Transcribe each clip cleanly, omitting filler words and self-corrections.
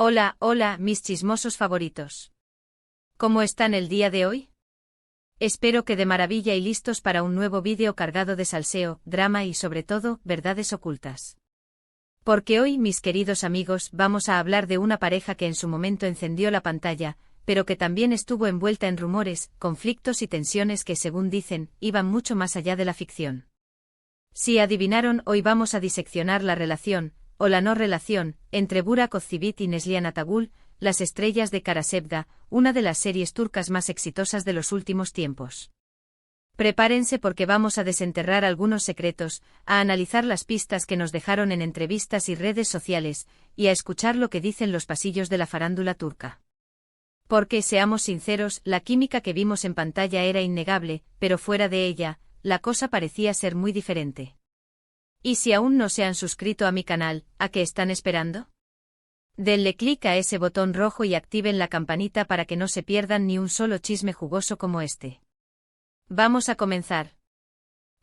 Hola, hola, mis chismosos favoritos. ¿Cómo están el día de hoy? Espero que de maravilla y listos para un nuevo vídeo cargado de salseo, drama y sobre todo, verdades ocultas. Porque hoy, mis queridos amigos, vamos a hablar de una pareja que en su momento encendió la pantalla, pero que también estuvo envuelta en rumores, conflictos y tensiones que, según dicen, iban mucho más allá de la ficción. Si adivinaron, hoy vamos a diseccionar la relación, o la no relación, entre Burak Özçivit y Neslihan Atagül, las estrellas de Karasevda, una de las series turcas más exitosas de los últimos tiempos. Prepárense porque vamos a desenterrar algunos secretos, a analizar las pistas que nos dejaron en entrevistas y redes sociales, y a escuchar lo que dicen los pasillos de la farándula turca. Porque, seamos sinceros, la química que vimos en pantalla era innegable, pero fuera de ella, la cosa parecía ser muy diferente. Y si aún no se han suscrito a mi canal, ¿a qué están esperando? Denle clic a ese botón rojo y activen la campanita para que no se pierdan ni un solo chisme jugoso como este. Vamos a comenzar.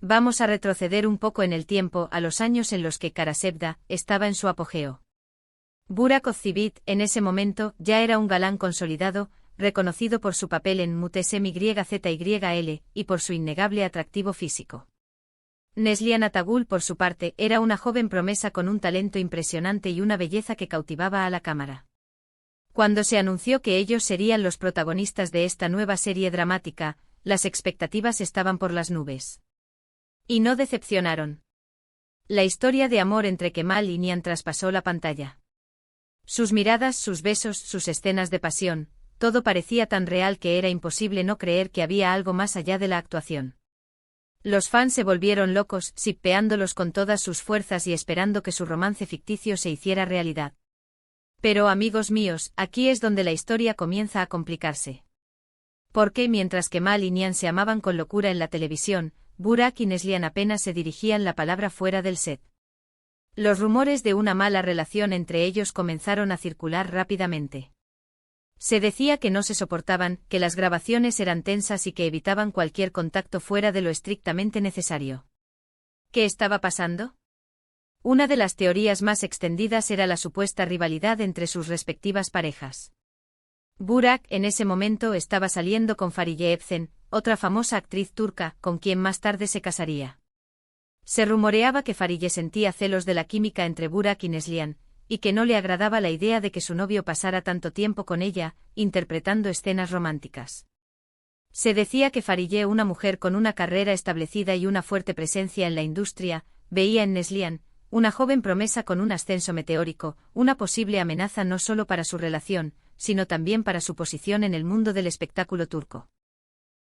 Vamos a retroceder un poco en el tiempo a los años en los que Karasevda estaba en su apogeo. Burak Özçivit, en ese momento, ya era un galán consolidado, reconocido por su papel en Muhteşem Yzyl y por su innegable atractivo físico. Neslihan Atagül, por su parte, era una joven promesa con un talento impresionante y una belleza que cautivaba a la cámara. Cuando se anunció que ellos serían los protagonistas de esta nueva serie dramática, las expectativas estaban por las nubes. Y no decepcionaron. La historia de amor entre Kemal y Nihan traspasó la pantalla. Sus miradas, sus besos, sus escenas de pasión, todo parecía tan real que era imposible no creer que había algo más allá de la actuación. Los fans se volvieron locos, shippeándolos con todas sus fuerzas y esperando que su romance ficticio se hiciera realidad. Pero amigos míos, aquí es donde la historia comienza a complicarse. Porque mientras Kemal y Nihan se amaban con locura en la televisión, Burak y Neslihan apenas se dirigían la palabra fuera del set. Los rumores de una mala relación entre ellos comenzaron a circular rápidamente. Se decía que no se soportaban, que las grabaciones eran tensas y que evitaban cualquier contacto fuera de lo estrictamente necesario. ¿Qué estaba pasando? Una de las teorías más extendidas era la supuesta rivalidad entre sus respectivas parejas. Burak, en ese momento, estaba saliendo con Fariye Evcen, otra famosa actriz turca, con quien más tarde se casaría. Se rumoreaba que Fariye sentía celos de la química entre Burak y Neslihan, y que no le agradaba la idea de que su novio pasara tanto tiempo con ella, interpretando escenas románticas. Se decía que Fariye, una mujer con una carrera establecida y una fuerte presencia en la industria, veía en Neslihan, una joven promesa con un ascenso meteórico, una posible amenaza no solo para su relación, sino también para su posición en el mundo del espectáculo turco.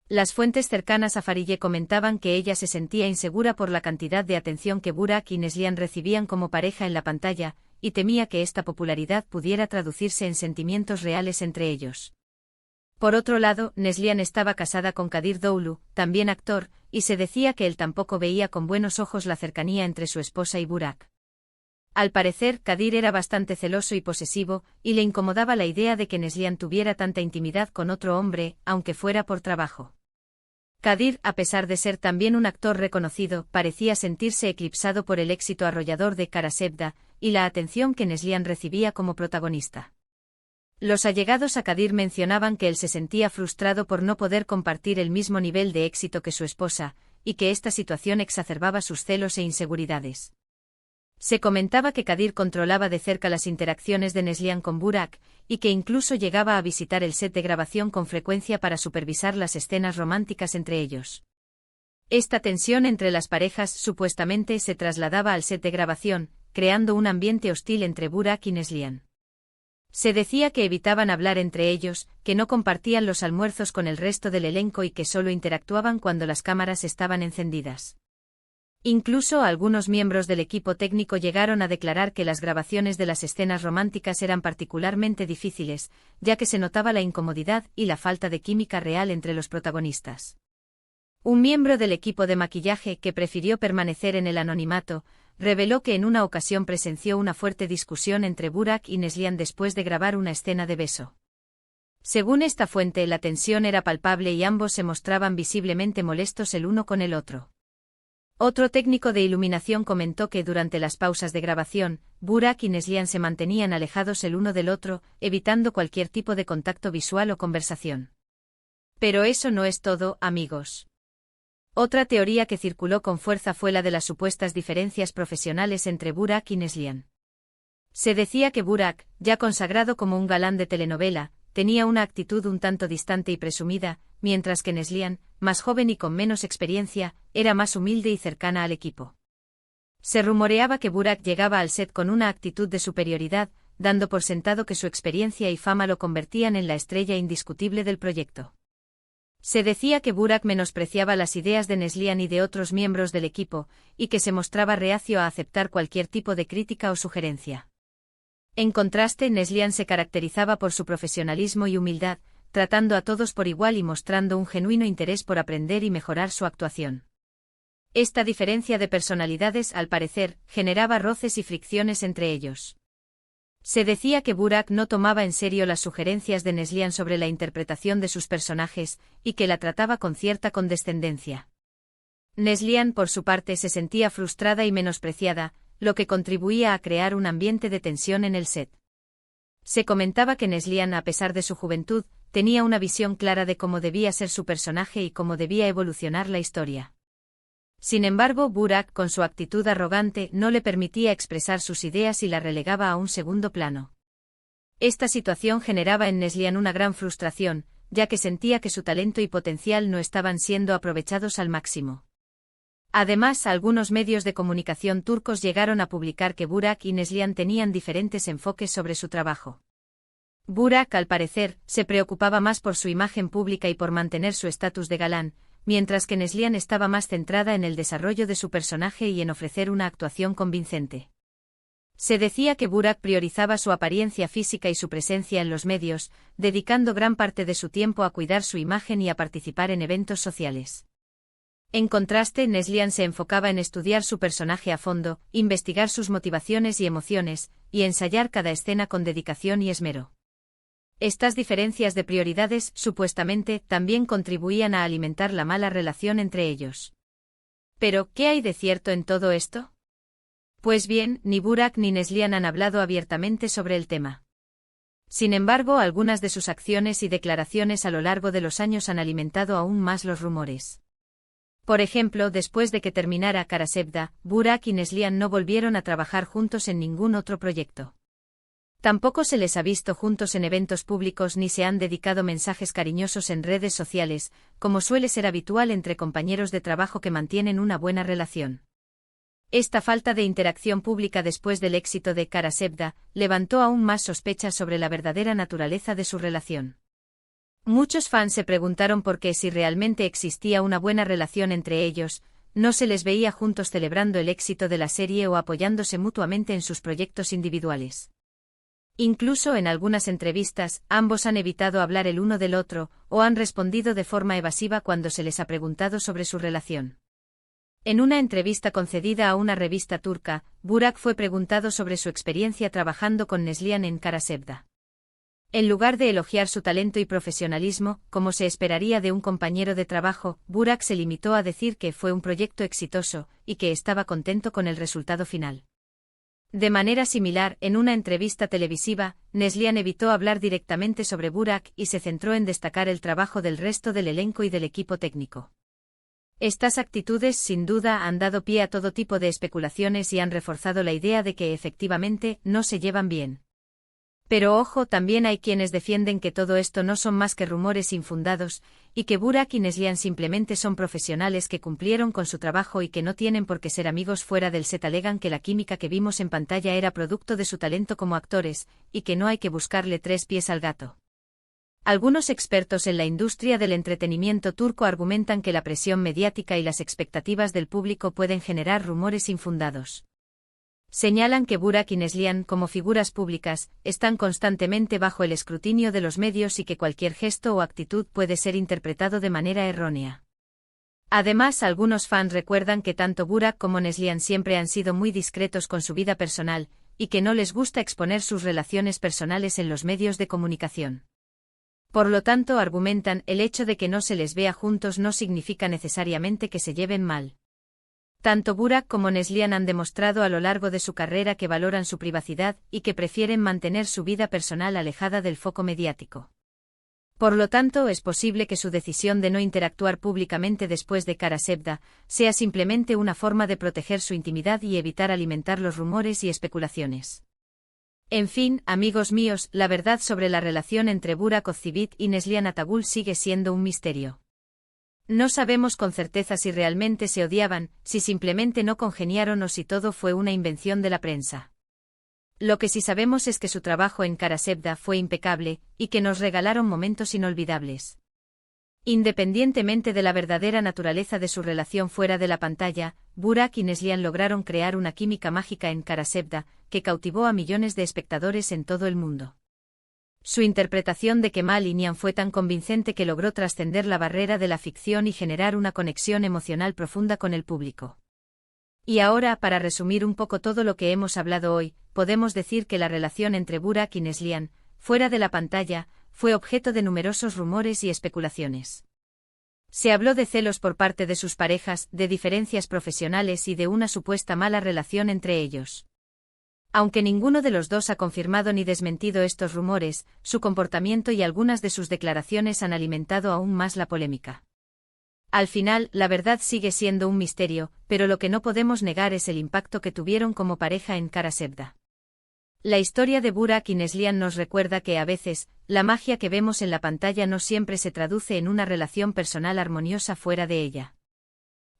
Las fuentes cercanas a Fariye comentaban que ella se sentía insegura por la cantidad de atención que Burak y Neslihan recibían como pareja en la pantalla, y temía que esta popularidad pudiera traducirse en sentimientos reales entre ellos. Por otro lado, Neslihan estaba casada con Kadir Doğulu, también actor, y se decía que él tampoco veía con buenos ojos la cercanía entre su esposa y Burak. Al parecer, Kadir era bastante celoso y posesivo, y le incomodaba la idea de que Neslihan tuviera tanta intimidad con otro hombre, aunque fuera por trabajo. Kadir, a pesar de ser también un actor reconocido, parecía sentirse eclipsado por el éxito arrollador de Karasevda, y la atención que Neslihan recibía como protagonista. Los allegados a Kadir mencionaban que él se sentía frustrado por no poder compartir el mismo nivel de éxito que su esposa, y que esta situación exacerbaba sus celos e inseguridades. Se comentaba que Kadir controlaba de cerca las interacciones de Neslihan con Burak, y que incluso llegaba a visitar el set de grabación con frecuencia para supervisar las escenas románticas entre ellos. Esta tensión entre las parejas supuestamente se trasladaba al set de grabación, creando un ambiente hostil entre Burak y Neslihan. Se decía que evitaban hablar entre ellos, que no compartían los almuerzos con el resto del elenco y que solo interactuaban cuando las cámaras estaban encendidas. Incluso algunos miembros del equipo técnico llegaron a declarar que las grabaciones de las escenas románticas eran particularmente difíciles, ya que se notaba la incomodidad y la falta de química real entre los protagonistas. Un miembro del equipo de maquillaje, que prefirió permanecer en el anonimato, reveló que en una ocasión presenció una fuerte discusión entre Burak y Neslihan después de grabar una escena de beso. Según esta fuente, la tensión era palpable y ambos se mostraban visiblemente molestos el uno con el otro. Otro técnico de iluminación comentó que durante las pausas de grabación, Burak y Neslihan se mantenían alejados el uno del otro, evitando cualquier tipo de contacto visual o conversación. Pero eso no es todo, amigos. Otra teoría que circuló con fuerza fue la de las supuestas diferencias profesionales entre Burak y Neslihan. Se decía que Burak, ya consagrado como un galán de telenovela, tenía una actitud un tanto distante y presumida, mientras que Neslihan, más joven y con menos experiencia, era más humilde y cercana al equipo. Se rumoreaba que Burak llegaba al set con una actitud de superioridad, dando por sentado que su experiencia y fama lo convertían en la estrella indiscutible del proyecto. Se decía que Burak menospreciaba las ideas de Neslihan y de otros miembros del equipo, y que se mostraba reacio a aceptar cualquier tipo de crítica o sugerencia. En contraste, Neslihan se caracterizaba por su profesionalismo y humildad, tratando a todos por igual y mostrando un genuino interés por aprender y mejorar su actuación. Esta diferencia de personalidades, al parecer, generaba roces y fricciones entre ellos. Se decía que Burak no tomaba en serio las sugerencias de Neslihan sobre la interpretación de sus personajes, y que la trataba con cierta condescendencia. Neslihan, por su parte, se sentía frustrada y menospreciada, lo que contribuía a crear un ambiente de tensión en el set. Se comentaba que Neslihan, a pesar de su juventud, tenía una visión clara de cómo debía ser su personaje y cómo debía evolucionar la historia. Sin embargo, Burak, con su actitud arrogante, no le permitía expresar sus ideas y la relegaba a un segundo plano. Esta situación generaba en Neslihan una gran frustración, ya que sentía que su talento y potencial no estaban siendo aprovechados al máximo. Además, algunos medios de comunicación turcos llegaron a publicar que Burak y Neslihan tenían diferentes enfoques sobre su trabajo. Burak, al parecer, se preocupaba más por su imagen pública y por mantener su estatus de galán, mientras que Neslihan estaba más centrada en el desarrollo de su personaje y en ofrecer una actuación convincente. Se decía que Burak priorizaba su apariencia física y su presencia en los medios, dedicando gran parte de su tiempo a cuidar su imagen y a participar en eventos sociales. En contraste, Neslihan se enfocaba en estudiar su personaje a fondo, investigar sus motivaciones y emociones, y ensayar cada escena con dedicación y esmero. Estas diferencias de prioridades, supuestamente, también contribuían a alimentar la mala relación entre ellos. Pero, ¿qué hay de cierto en todo esto? Pues bien, ni Burak ni Neslihan han hablado abiertamente sobre el tema. Sin embargo, algunas de sus acciones y declaraciones a lo largo de los años han alimentado aún más los rumores. Por ejemplo, después de que terminara Kara Sevda, Burak y Neslihan no volvieron a trabajar juntos en ningún otro proyecto. Tampoco se les ha visto juntos en eventos públicos ni se han dedicado mensajes cariñosos en redes sociales, como suele ser habitual entre compañeros de trabajo que mantienen una buena relación. Esta falta de interacción pública después del éxito de Kara Sevda levantó aún más sospechas sobre la verdadera naturaleza de su relación. Muchos fans se preguntaron por qué, si realmente existía una buena relación entre ellos, no se les veía juntos celebrando el éxito de la serie o apoyándose mutuamente en sus proyectos individuales. Incluso en algunas entrevistas, ambos han evitado hablar el uno del otro, o han respondido de forma evasiva cuando se les ha preguntado sobre su relación. En una entrevista concedida a una revista turca, Burak fue preguntado sobre su experiencia trabajando con Neslihan en Kara Sevda. En lugar de elogiar su talento y profesionalismo, como se esperaría de un compañero de trabajo, Burak se limitó a decir que fue un proyecto exitoso, y que estaba contento con el resultado final. De manera similar, en una entrevista televisiva, Neslihan evitó hablar directamente sobre Burak y se centró en destacar el trabajo del resto del elenco y del equipo técnico. Estas actitudes, sin duda, han dado pie a todo tipo de especulaciones y han reforzado la idea de que efectivamente no se llevan bien. Pero ojo, también hay quienes defienden que todo esto no son más que rumores infundados, y que Burak y Neslihan simplemente son profesionales que cumplieron con su trabajo y que no tienen por qué ser amigos fuera del set. Alegan que la química que vimos en pantalla era producto de su talento como actores, y que no hay que buscarle tres pies al gato. Algunos expertos en la industria del entretenimiento turco argumentan que la presión mediática y las expectativas del público pueden generar rumores infundados. Señalan que Burak y Neslihan, como figuras públicas, están constantemente bajo el escrutinio de los medios y que cualquier gesto o actitud puede ser interpretado de manera errónea. Además, algunos fans recuerdan que tanto Burak como Neslihan siempre han sido muy discretos con su vida personal, y que no les gusta exponer sus relaciones personales en los medios de comunicación. Por lo tanto, argumentan, el hecho de que no se les vea juntos no significa necesariamente que se lleven mal. Tanto Burak como Neslihan han demostrado a lo largo de su carrera que valoran su privacidad y que prefieren mantener su vida personal alejada del foco mediático. Por lo tanto, es posible que su decisión de no interactuar públicamente después de Kara Sevda sea simplemente una forma de proteger su intimidad y evitar alimentar los rumores y especulaciones. En fin, amigos míos, la verdad sobre la relación entre Burak Ozceğit y Neslihan Atagül sigue siendo un misterio. No sabemos con certeza si realmente se odiaban, si simplemente no congeniaron o si todo fue una invención de la prensa. Lo que sí sabemos es que su trabajo en Kara Sevda fue impecable, y que nos regalaron momentos inolvidables. Independientemente de la verdadera naturaleza de su relación fuera de la pantalla, Burak y Neslihan lograron crear una química mágica en Kara Sevda, que cautivó a millones de espectadores en todo el mundo. Su interpretación de Kemal y Nihan fue tan convincente que logró trascender la barrera de la ficción y generar una conexión emocional profunda con el público. Y ahora, para resumir un poco todo lo que hemos hablado hoy, podemos decir que la relación entre Burak y Neslihan, fuera de la pantalla, fue objeto de numerosos rumores y especulaciones. Se habló de celos por parte de sus parejas, de diferencias profesionales y de una supuesta mala relación entre ellos. Aunque ninguno de los dos ha confirmado ni desmentido estos rumores, su comportamiento y algunas de sus declaraciones han alimentado aún más la polémica. Al final, la verdad sigue siendo un misterio, pero lo que no podemos negar es el impacto que tuvieron como pareja en Kara Sevda. La historia de Burak y Neslihan nos recuerda que a veces, la magia que vemos en la pantalla no siempre se traduce en una relación personal armoniosa fuera de ella.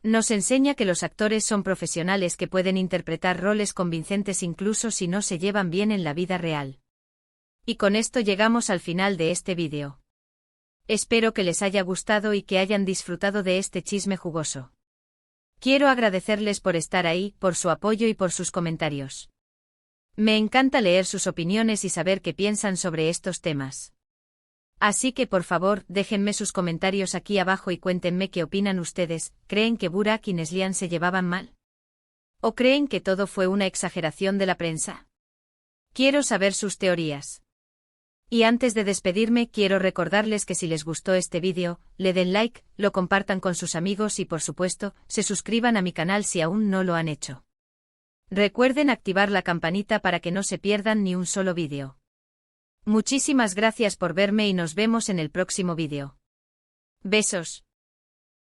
Nos enseña que los actores son profesionales que pueden interpretar roles convincentes incluso si no se llevan bien en la vida real. Y con esto llegamos al final de este vídeo. Espero que les haya gustado y que hayan disfrutado de este chisme jugoso. Quiero agradecerles por estar ahí, por su apoyo y por sus comentarios. Me encanta leer sus opiniones y saber qué piensan sobre estos temas. Así que por favor, déjenme sus comentarios aquí abajo y cuéntenme qué opinan ustedes. ¿Creen que Burak y Neslihan se llevaban mal? ¿O creen que todo fue una exageración de la prensa? Quiero saber sus teorías. Y antes de despedirme, quiero recordarles que si les gustó este vídeo, le den like, lo compartan con sus amigos y por supuesto, se suscriban a mi canal si aún no lo han hecho. Recuerden activar la campanita para que no se pierdan ni un solo vídeo. Muchísimas gracias por verme y nos vemos en el próximo vídeo. Besos.